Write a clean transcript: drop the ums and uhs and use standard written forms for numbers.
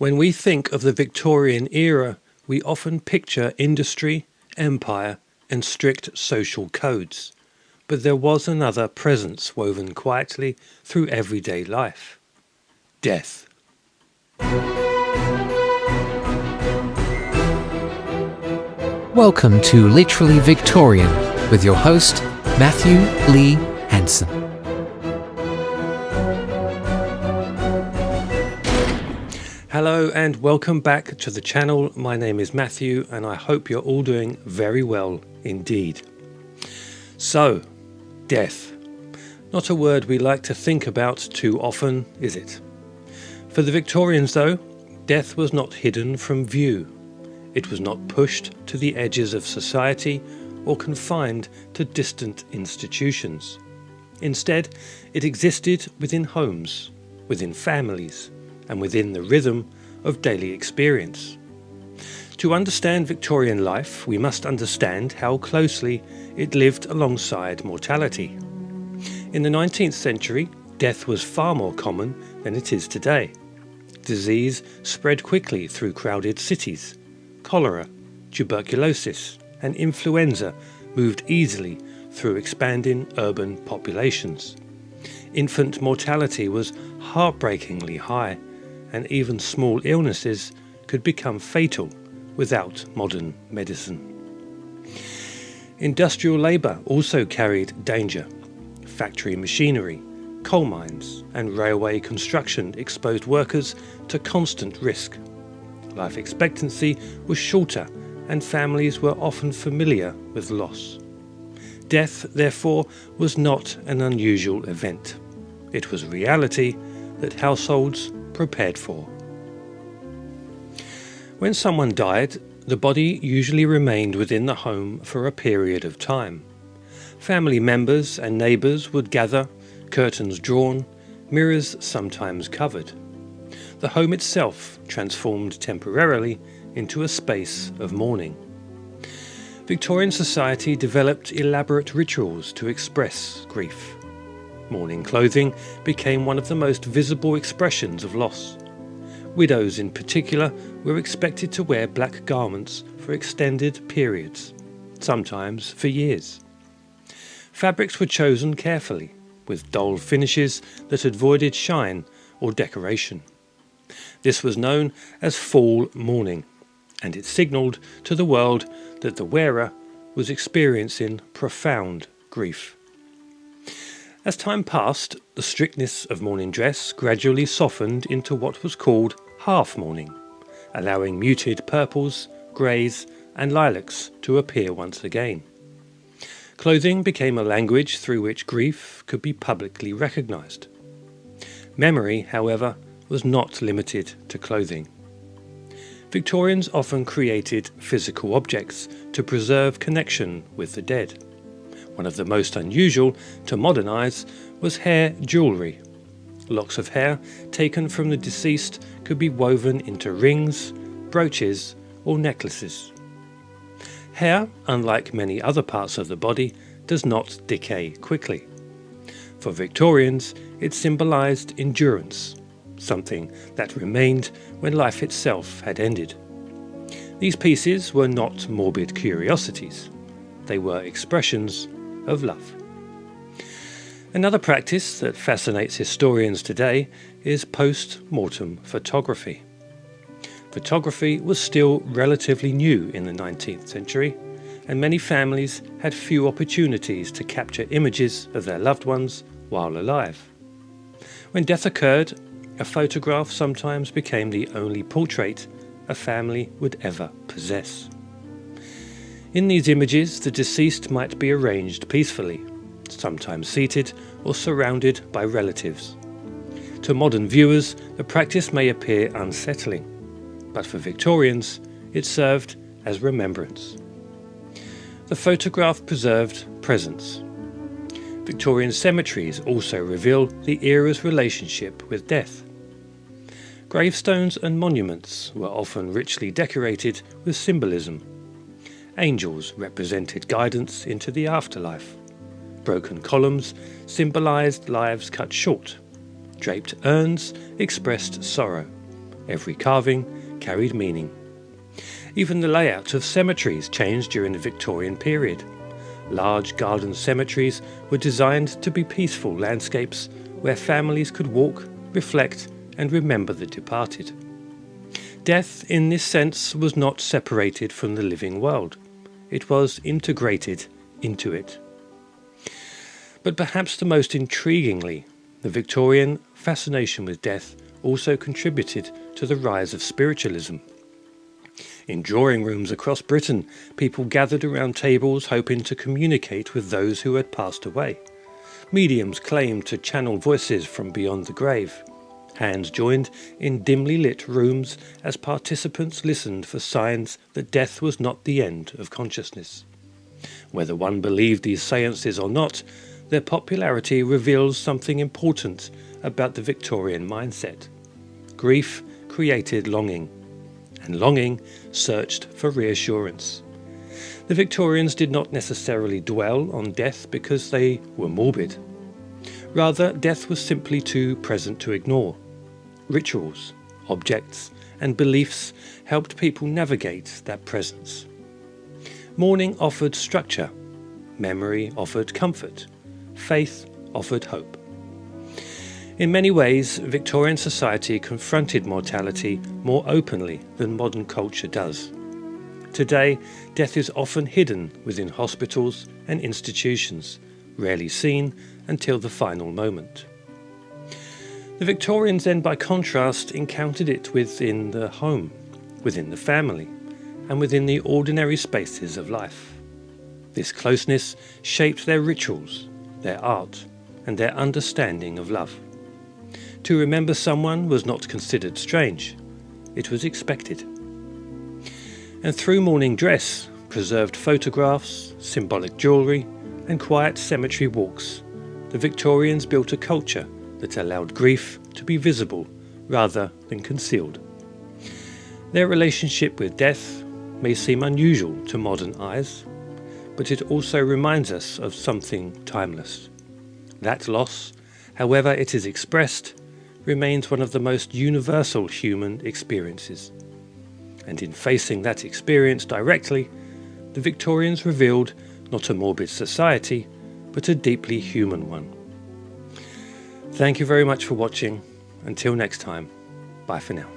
When we think of the Victorian era, we often picture industry, empire, and strict social codes. But there was another presence woven quietly through everyday life: death. Welcome to Literally Victorian with your host, Matthew Lee Hanson. Hello and welcome back to the channel. My name is Matthew and I hope you're all doing very well indeed. So, death. Not a word we like to think about too often, is it? For the Victorians though, death was not hidden from view. It was not pushed to the edges of society or confined to distant institutions. Instead, it existed within homes, within families, and within the rhythm of daily experience. To understand Victorian life, we must understand how closely it lived alongside mortality. In the 19th century, death was far more common than it is today. Disease spread quickly through crowded cities. Cholera, tuberculosis, and influenza moved easily through expanding urban populations. Infant mortality was heartbreakingly high, and even small illnesses could become fatal without modern medicine. Industrial labour also carried danger. Factory machinery, coal mines, and railway construction exposed workers to constant risk. Life expectancy was shorter, and families were often familiar with loss. Death, therefore, was not an unusual event. It was reality that households prepared for. When someone died, the body usually remained within the home for a period of time. Family members and neighbours would gather, curtains drawn, mirrors sometimes covered. The home itself transformed temporarily into a space of mourning. Victorian society developed elaborate rituals to express grief. Mourning clothing became one of the most visible expressions of loss. Widows in particular were expected to wear black garments for extended periods, sometimes for years. Fabrics were chosen carefully, with dull finishes that avoided shine or decoration. This was known as fall mourning, and it signalled to the world that the wearer was experiencing profound grief. As time passed, the strictness of mourning dress gradually softened into what was called half mourning, allowing muted purples, greys, and lilacs to appear once again. Clothing became a language through which grief could be publicly recognised. Memory, however, was not limited to clothing. Victorians often created physical objects to preserve connection with the dead. One of the most unusual to modernise was hair jewellery. Locks of hair taken from the deceased could be woven into rings, brooches, or necklaces. Hair, unlike many other parts of the body, does not decay quickly. For Victorians, it symbolised endurance, something that remained when life itself had ended. These pieces were not morbid curiosities. They were expressions of love. Another practice that fascinates historians today is post-mortem photography. Photography was still relatively new in the 19th century, and many families had few opportunities to capture images of their loved ones while alive. When death occurred, a photograph sometimes became the only portrait a family would ever possess. In these images, the deceased might be arranged peacefully, sometimes seated or surrounded by relatives. To modern viewers, the practice may appear unsettling, but for Victorians, it served as remembrance. The photograph preserved presence. Victorian cemeteries also reveal the era's relationship with death. Gravestones and monuments were often richly decorated with symbolism. Angels represented guidance into the afterlife. Broken columns symbolised lives cut short. Draped urns expressed sorrow, Every carving carried meaning. Even the layout of cemeteries changed during the Victorian period. Large garden cemeteries were designed to be peaceful landscapes where families could walk, reflect, and remember the departed. Death, in this sense, was not separated from the living world. It was integrated into it. But perhaps the most intriguingly, the Victorian fascination with death also contributed to the rise of spiritualism. In drawing rooms across Britain, people gathered around tables hoping to communicate with those who had passed away. Mediums claimed to channel voices from beyond the grave. Hands joined in dimly lit rooms as participants listened for signs that death was not the end of consciousness. Whether one believed these seances or not, their popularity reveals something important about the Victorian mindset. Grief created longing, and longing searched for reassurance. The Victorians did not necessarily dwell on death because they were morbid. Rather, death was simply too present to ignore. Rituals, objects, and beliefs helped people navigate that presence. Mourning offered structure, memory offered comfort, faith offered hope. In many ways, Victorian society confronted mortality more openly than modern culture does. Today, death is often hidden within hospitals and institutions, rarely seen until the final moment. The Victorians then, by contrast, encountered it within the home, within the family, and within the ordinary spaces of life. This closeness shaped their rituals, their art, and their understanding of love. To remember someone was not considered strange, it was expected. And through mourning dress, preserved photographs, symbolic jewellery, and quiet cemetery walks, the Victorians built a culture that allowed grief to be visible rather than concealed. Their relationship with death may seem unusual to modern eyes, but it also reminds us of something timeless. That loss, however it is expressed, remains one of the most universal human experiences. And in facing that experience directly, the Victorians revealed not a morbid society, but a deeply human one. Thank you very much for watching. Until next time, bye for now.